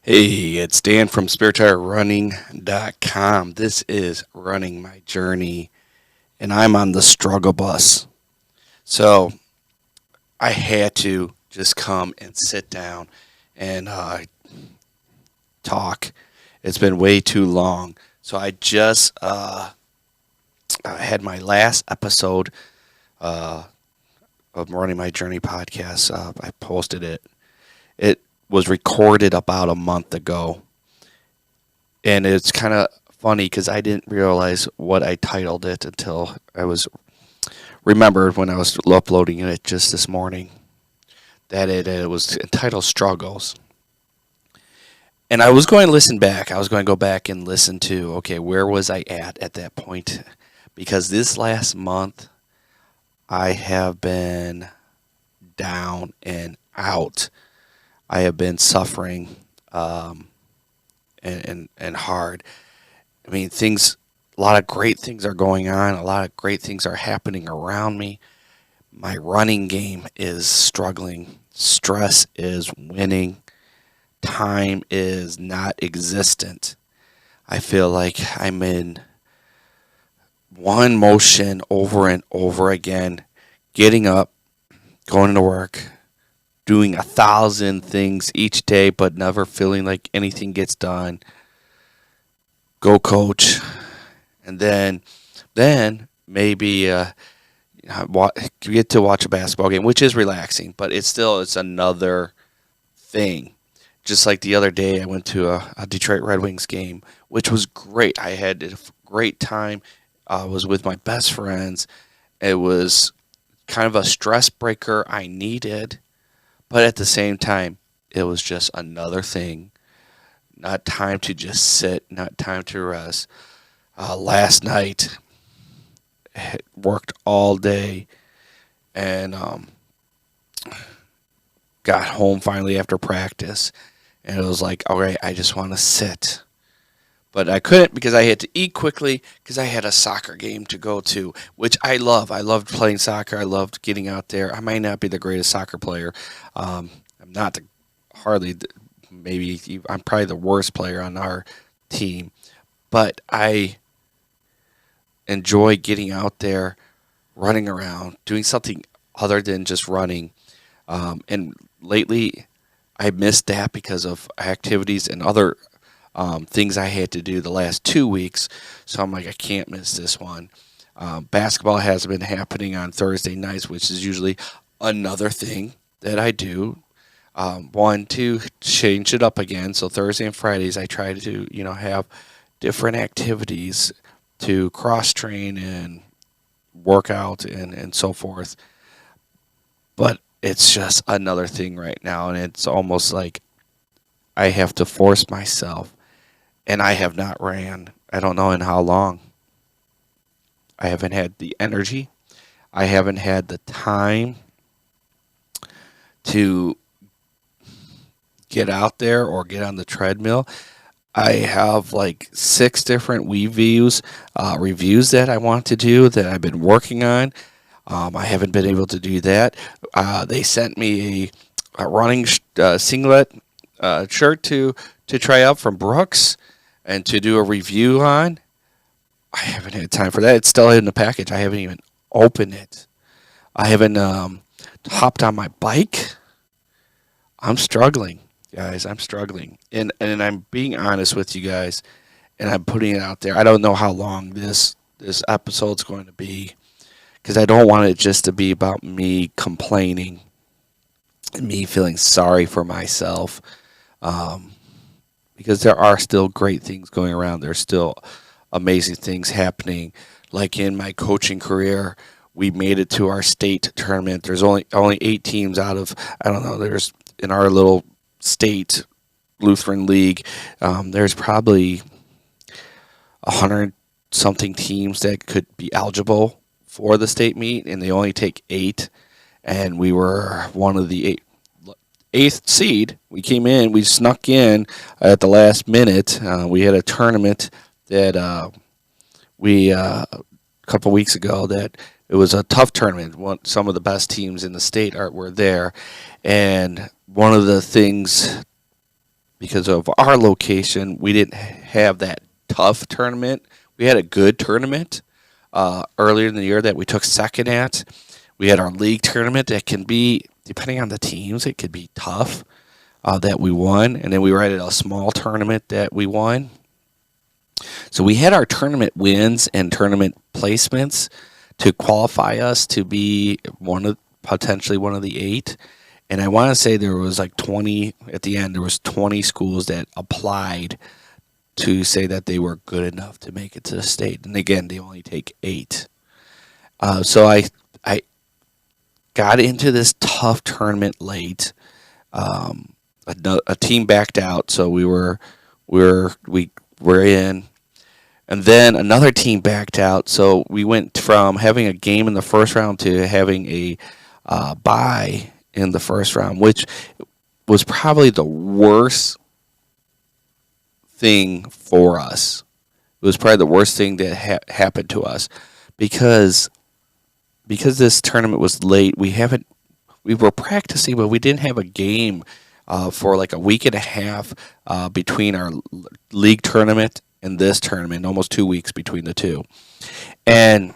Hey, it's Dan from sparetirerunning.com. This is Running My Journey, and I'm on the struggle bus. So I had to just come and sit down and talk. It's been way too long. So I just had my last episode uh, of Running My Journey podcast. I posted it. It was recorded about a month ago, and it's kind of funny because I didn't realize what I titled it until I was remembered when I was uploading it just this morning that it was entitled Struggles. And I was going to listen back. I was going to go back and listen to, okay, where was I at that point? Because this last month I have been down and out. I have been suffering and hard. I mean, a lot of great things are going on. A lot of great things are happening around me. My running game is struggling. Stress is winning. Time is not existent. I feel like I'm in one motion over and over again, getting up, going to work, doing 1,000 things each day, but never feeling like anything gets done. Go coach, and then maybe get to watch a basketball game, which is relaxing, but it's another thing. Just like the other day, I went to a Detroit Red Wings game, which was great. I had a great time. I was with my best friends. It was kind of a stress breaker I needed, but at the same time, it was just another thing. Not time to just sit, not time to rest. Last night, worked all day and got home finally after practice. And it was like, all right, I just want to sit. But I couldn't because I had to eat quickly because I had a soccer game to go to, which I love. I loved playing soccer. I loved getting out there. I might not be the greatest soccer player. I'm not the, hardly, maybe, I'm probably the worst player on our team. But I enjoy getting out there, running around, doing something other than just running. And lately, I missed that because of activities and other things I had to do the last 2 weeks. So I'm like, I can't miss this one. Basketball has been happening on Thursday nights, which is usually another thing that I do. One to change it up again. So Thursday and Fridays, I try to have different activities to cross train and work out and so forth. But it's just another thing right now, and it's almost like I have to force myself, and I have not ran. I don't know in how long. I haven't had the energy. I haven't had the time to get out there or get on the treadmill. I have like 6 different reviews that I want to do that I've been working on. I haven't been able to do that. They sent me a running singlet shirt to try out from Brooks and to do a review on. I haven't had time for that. It's still in the package. I haven't even opened it. I haven't hopped on my bike. I'm struggling, guys. I'm struggling, and I'm being honest with you guys, and I'm putting it out there. I don't know how long this episode's going to be because I don't want it just to be about me complaining and me feeling sorry for myself. Um, because there are still great things going around. There's still amazing things happening. Like in my coaching career, we made it to our state tournament. There's only 8 teams out of, I don't know. There's in our little state Lutheran league. There's probably 100 something teams that could be eligible for the state meet, and they only take 8. And we were one of the eighth seed. We came in, we snuck in at the last minute. We had a tournament that we a couple weeks ago that it was a tough tournament. Some of the best teams in the state were there, and one of the things because of our location, we didn't have that tough tournament. We had a good tournament earlier in the year that we took second at. We had our league tournament that can be, depending on the teams, it could be tough that we won. And then we were at a small tournament that we won. So we had our tournament wins and tournament placements to qualify us to be potentially one of the 8. And I want to say there was like 20 at the end. There was 20 schools that applied to say that they were good enough to make it to the state. And again, they only take 8. So I got into this tough tournament late. A team backed out, so we were in. And then another team backed out, so we went from having a game in the first round to having a bye in the first round, which was probably the worst thing for us. It was probably the worst thing that happened to us because this tournament was late. We were practicing, but we didn't have a game for like a week and a half between our league tournament and this tournament, almost 2 weeks between the two. And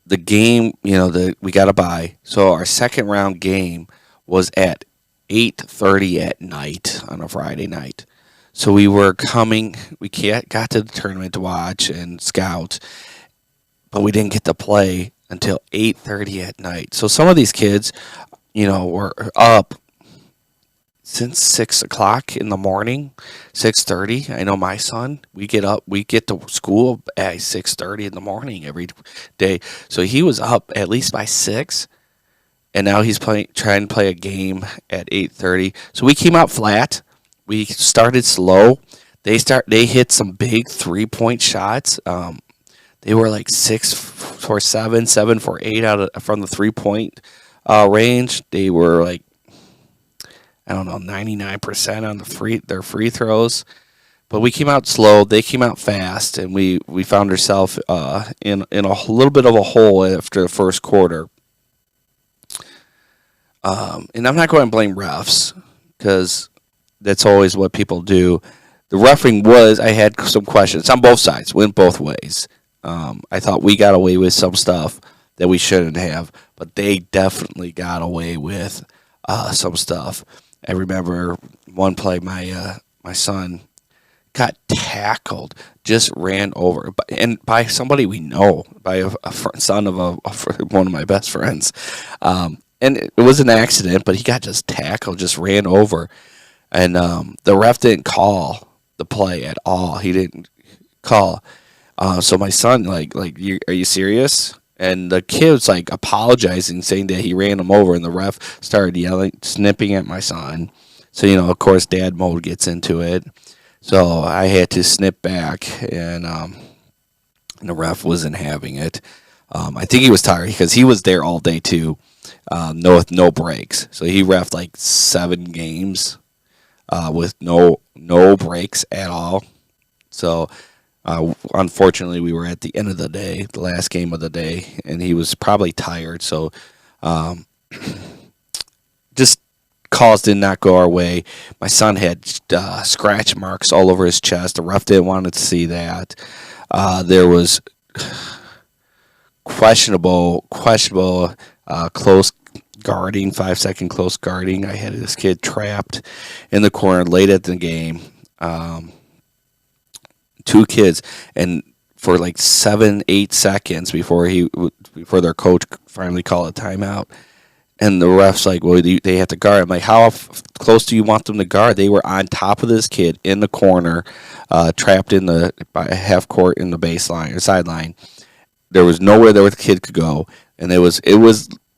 the game, we got a bye. So our second round game was at 8:30 at night on a Friday night. So we got to the tournament to watch and scout, but we didn't get to play until 8:30 at night. So some of these kids, were up since 6 o'clock in the morning, 6:30. I know my son, we get to school at 6:30 in the morning every day. So he was up at least by 6, and now he's trying to play a game at 8:30. So we came out flat. We started slow. They hit some big 3-point shots. They were like 6 for 7, 7 for 8 from the 3-point range. They were like, I don't know, 99% on their free throws. But we came out slow. They came out fast, and we found ourselves in a little bit of a hole after the first quarter. And I'm not going to blame refs because that's always what people do. The refereeing I had some questions on both sides, went both ways. I thought we got away with some stuff that we shouldn't have, but they definitely got away with some stuff. I remember one play, my son got tackled, just ran over, and by somebody we know, by a son of one of my best friends. And it was an accident, but he got just tackled, just ran over, and the ref didn't call the play at all. He didn't call. So my son, are you serious? And the kid was like apologizing, saying that he ran him over, and the ref started yelling, snipping at my son. So, of course, dad mode gets into it. So I had to snip back, and the ref wasn't having it. I think he was tired because he was there all day too, no breaks. So he reffed like 7 games with no breaks at all. So unfortunately, we were at the end of the day, the last game of the day, and he was probably tired. So just calls did not go our way. My son had scratch marks all over his chest. The ref didn't want to see that. There was questionable close guarding, 5-second close guarding. I had this kid trapped in the corner late at the game. 2 kids, and for like 7-8 seconds before their coach finally called a timeout, and the ref's like, well, they have to guard. I'm like, how close do you want them to guard? They were on top of this kid in the corner, trapped in the half court in the baseline or sideline. There was nowhere that the kid could go, and it was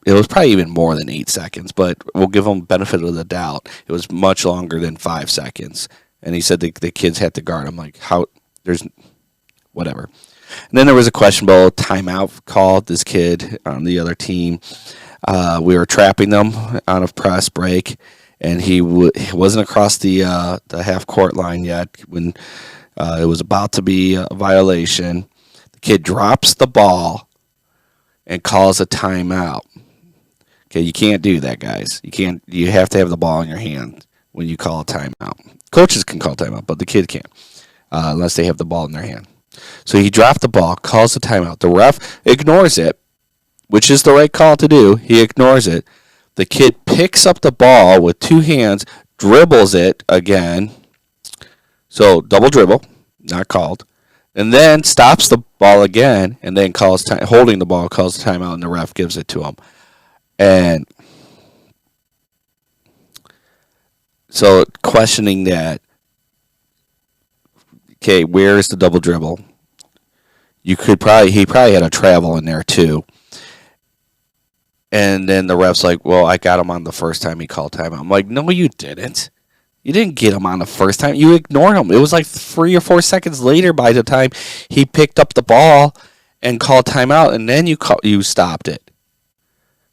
probably even more than 8 seconds, but we'll give them benefit of the doubt. It was much longer than 5 seconds, and he said the kids had to guard. I'm like, how? There's whatever. And then there was a questionable timeout called. This kid on the other team, we were trapping them on a press break, and he wasn't across the half court line yet when it was about to be a violation. The kid drops the ball and calls a timeout. Okay, you can't do that, guys. You can't. You have to have the ball in your hand when you call a timeout. Coaches can call timeout, but the kid can't unless they have the ball in their hand. So he dropped the ball, calls the timeout. The ref ignores it, which is the right call to do. He ignores it. The kid picks up the ball with two hands, dribbles it again. So double dribble, not called. And then stops the ball again and then calls holding the ball, calls the timeout, and the ref gives it to him. And so questioning that, okay, where's the double dribble? He probably had a travel in there too. And then the ref's like, well, I got him on the first time he called timeout. I'm like, no, you didn't. You didn't get him on the first time. You ignored him. It was like 3 or 4 seconds later by the time he picked up the ball and called timeout, and then you stopped it.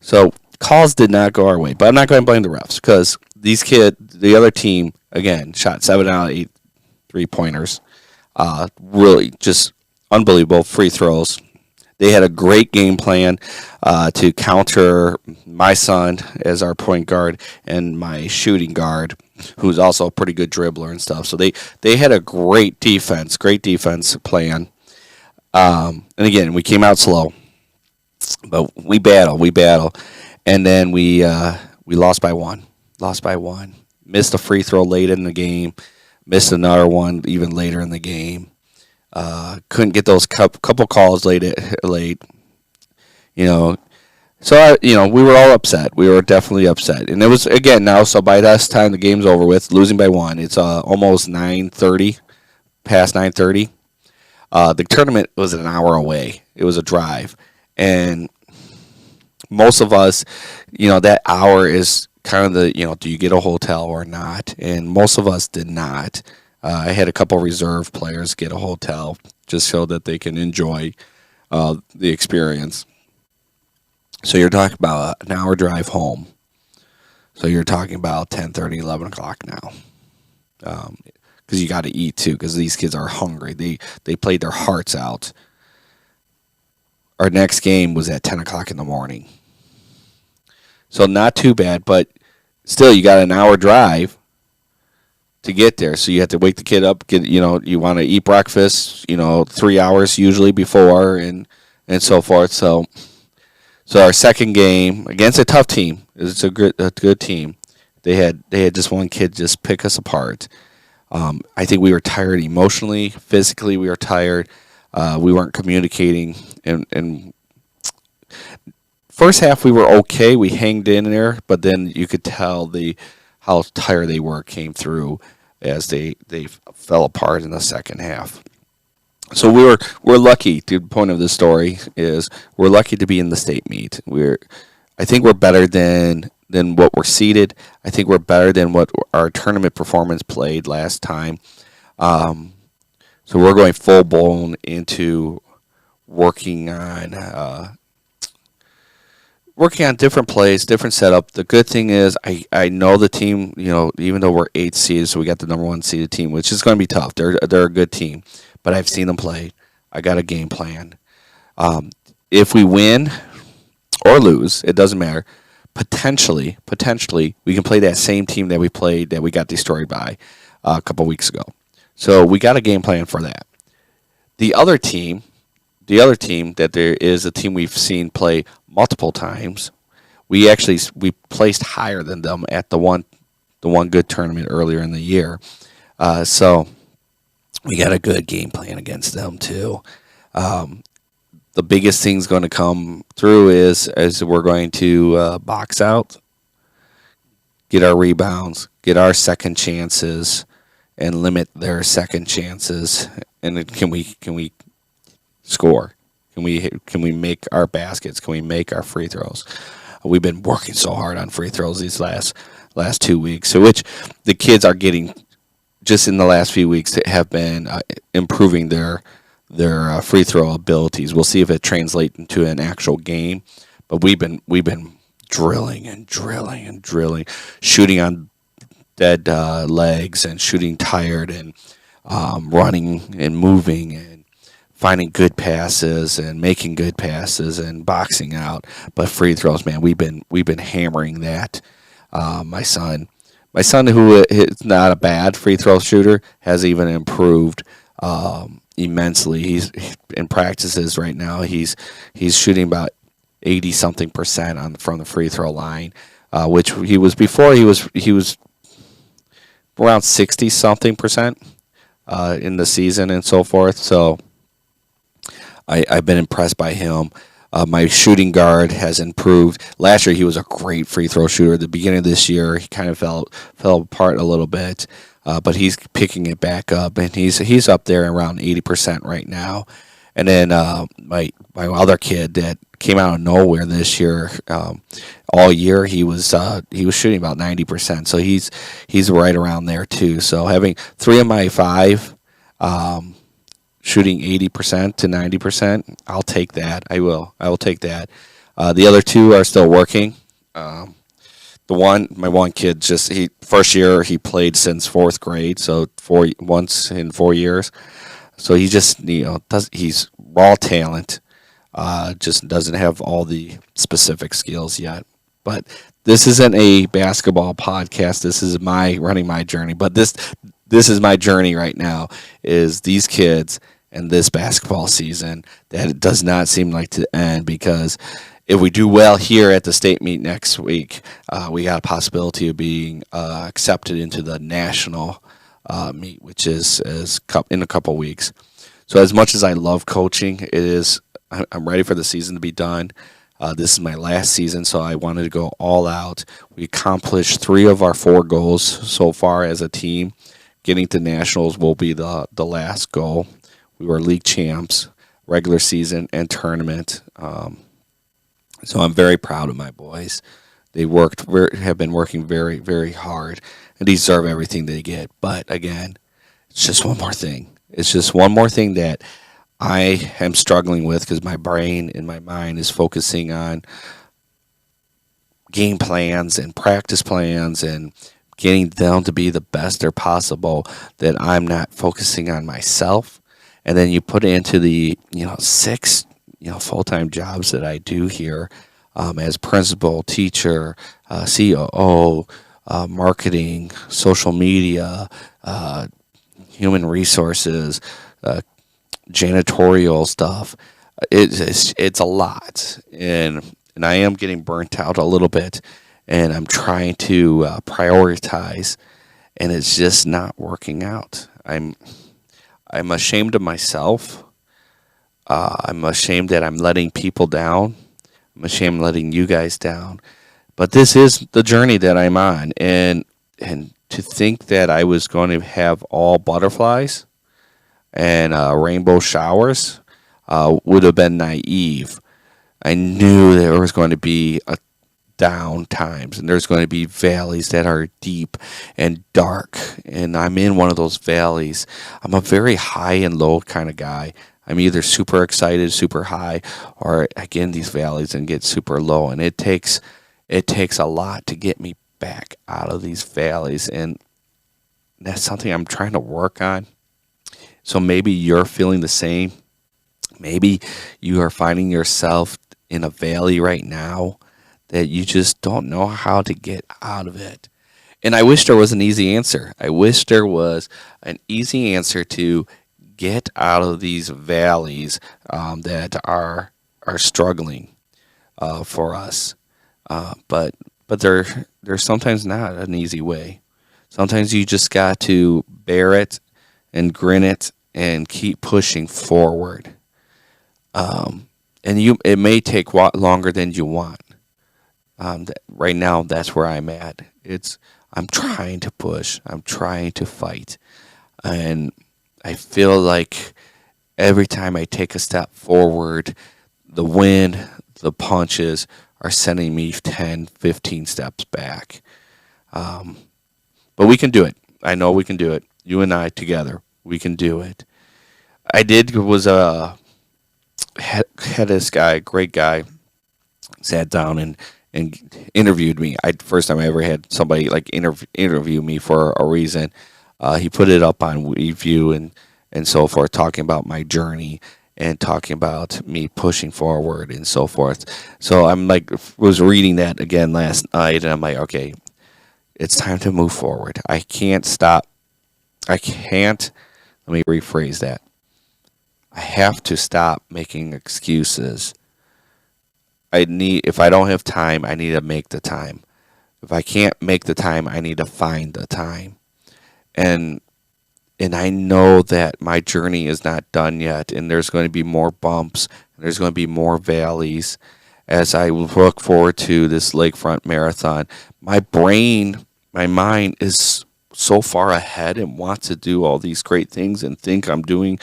So calls did not go our way. But I'm not going to blame the refs because the other team, again, shot 7 out of 8 3-pointers. Really just unbelievable free throws. They had a great game plan to counter my son as our point guard and my shooting guard, who's also a pretty good dribbler and stuff. So they had a great defense plan. And again, we came out slow, but we battle, and then we lost by one. Missed a free throw late in the game. Missed another one even later in the game. Couldn't get those couple calls late. So we were all upset. We were definitely upset, and it was again now. So by this time the game's over with, losing by one. It's almost 9:30, past 9:30. The tournament was an hour away. It was a drive, and most of us, that hour is kind of the do you get a hotel or not? And most of us did not. I had a couple reserve players get a hotel just so that they can enjoy the experience. So you're talking about an hour drive home. So you're talking about 10:30, 11 o'clock now. Because you got to eat too, because these kids are hungry. They played their hearts out. Our next game was at 10 o'clock in the morning. So not too bad, but still you got an hour drive to get there. So you have to wake the kid up, you want to eat breakfast, 3 hours usually before and so forth. So our second game against a tough team, it's a good team. They had just one kid just pick us apart. I think we were tired emotionally, physically we were tired. We weren't communicating, and first half we were okay. We hanged in there, but then you could tell how tired they were came through as they fell apart in the second half. So we're lucky. The point of this story is we're lucky to be in the state meet. I think we're better than what we're seeded. I think we're better than what our tournament performance played last time. So we're going full blown into working on different plays, different setup. The good thing is I know the team, even though we're 8th seeded, so we got the number 1 seeded team, which is going to be tough. They're a good team, but I've seen them play. I got a game plan. If we win or lose, it doesn't matter. Potentially, we can play that same team that we played that we got destroyed by a couple weeks ago. So we got a game plan for that. The other team that there is a team we've seen play multiple times. We placed higher than them at the one good tournament earlier in the year. So we got a good game plan against them too. The biggest thing's going to come through is we're going to box out, get our rebounds, get our second chances, and limit their second chances. And then can we score? Can we make our baskets? Can we make our free throws? We've been working so hard on free throws these last 2 weeks, so which the kids are getting just in the last few weeks that have been improving their free throw abilities. We'll see if it translates into an actual game, but we've been drilling and shooting on dead legs and shooting tired and running and moving and finding good passes and making good passes and boxing out. But free throws, man, we've been hammering that. My son, who is not a bad free throw shooter, has even improved immensely. He's in practices right now. He's shooting about 80 something percent from the free throw line, which he was before. He was around 60 something percent in the season and so forth. So I've been impressed by him. My shooting guard has improved. Last year he was a great free throw shooter. At the beginning of this year he kind of fell apart a little bit, but he's picking it back up, and he's up there around 80% right now. And then my other kid that came out of nowhere this year, all year he was shooting about 90%. So he's right around there too. So having three of my five shooting 80% to 90%, I'll take that. I will take that. The other two are still working. My one kid, first year he played since fourth grade, so once in 4 years. So he just he's raw talent, just doesn't have all the specific skills yet. But this isn't a basketball podcast. This is running my journey. But this is my journey right now. Is these kids and this basketball season that it does not seem like to end, because if we do well here at the state meet next week, we got a possibility of being accepted into the national meet, which is in a couple weeks. So as much as I love coaching, I'm ready for the season to be done. This is my last season, so I wanted to go all out. We accomplished 3 of our 4 goals so far as a team. Getting to nationals will be the last goal. We were league champs, regular season and tournament. So I'm very proud of my boys. They have been working very, very hard and deserve everything they get. But again, it's just one more thing. It's just one more thing that I am struggling with, because my brain and my mind is focusing on game plans and practice plans and getting them to be the best they're possible, that I'm not focusing on myself. And then you put it into the 6 full-time jobs that I do here, as principal, teacher, COO, marketing, social media, human resources, janitorial stuff. It's a lot, and I am getting burnt out a little bit, and I'm trying to prioritize, and it's just not working out. I'm ashamed of myself. I'm ashamed that I'm letting people down. I'm ashamed of letting you guys down. But this is the journey that I'm on. And to think that I was going to have all butterflies and rainbow showers would have been naive. I knew there was going to be down times, and there's going to be valleys that are deep and dark, and I'm in one of those valleys. I'm a very high and low kind of guy. I'm either super excited, super high, or I get in these valleys and get super low, and it takes a lot to get me back out of these valleys, and that's something I'm trying to work on. So maybe you're feeling the same. Maybe you are finding yourself in a valley right now that you just don't know how to get out of it. And I wish there was an easy answer. I wish there was an easy answer to get out of these valleys that are struggling for us. But there's sometimes not an easy way. Sometimes you just got to bear it and grin it and keep pushing forward. And it may take longer than you want. Right now, that's where I'm at. I'm trying to push. I'm trying to fight. And I feel like every time I take a step forward, the wind, the punches are sending me 10, 15 steps back. But we can do it. I know we can do it. You and I together, we can do it. Had this guy, great guy, sat down and interviewed me. First time I ever had somebody like interview me for a reason. He put it up on WeView and so forth, talking about my journey. and talking about me pushing forward and so forth. So I'm like, was reading that again last night, and I'm like, okay, it's time to move forward. I can't stop. I can't, let me rephrase that. I have to stop making excuses. If I don't have time, I need to make the time. If I can't make the time, I need to find the time. And and I know that my journey is not done yet, and there's going to be more bumps, and there's going to be more valleys as I look forward to this lakefront marathon. My brain, my mind is so far ahead and wants to do all these great things and think I'm doing,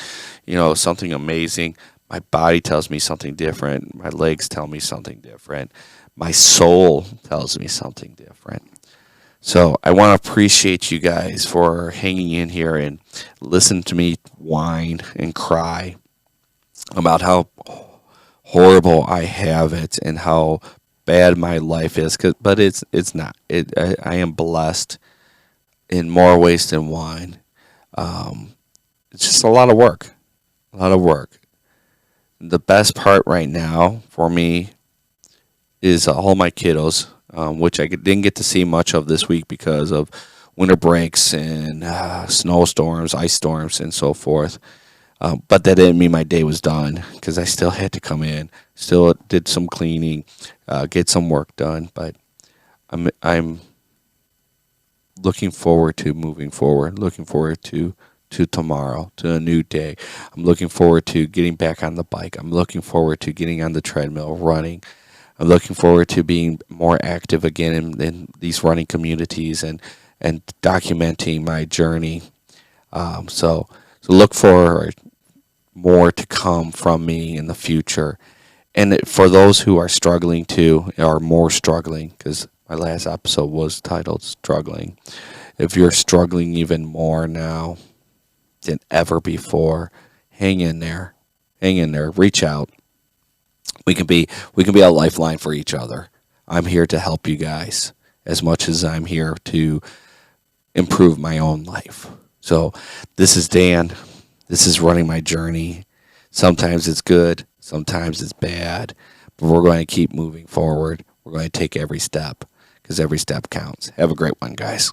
something amazing. My body tells me something different. My legs tell me something different. My soul tells me something different. So I want to appreciate you guys for hanging in here and listen to me whine and cry about how horrible I have it and how bad my life is. But it's not. I am blessed in more ways than one. It's just a lot of work. A lot of work. The best part right now for me is all my kiddos, which I didn't get to see much of this week because of winter breaks and snowstorms, ice storms, and so forth. But that didn't mean my day was done because I still had to come in, still did some cleaning, get some work done. But I'm looking forward to moving forward, looking forward to tomorrow, to a new day. I'm looking forward to getting back on the bike. I'm looking forward to getting on the treadmill, running. I'm looking forward to being more active again in these running communities and documenting my journey. So look for more to come from me in the future. And for those who are struggling too, are more struggling, because my last episode was titled Struggling. If you're struggling even more now than ever before, hang in there. Hang in there. Reach out. We can be a lifeline for each other. I'm here to help you guys as much as I'm here to improve my own life. So this is Dan. This is running my journey. Sometimes it's good, sometimes it's bad, but we're going to keep moving forward. We're going to take every step because every step counts. Have a great one, guys.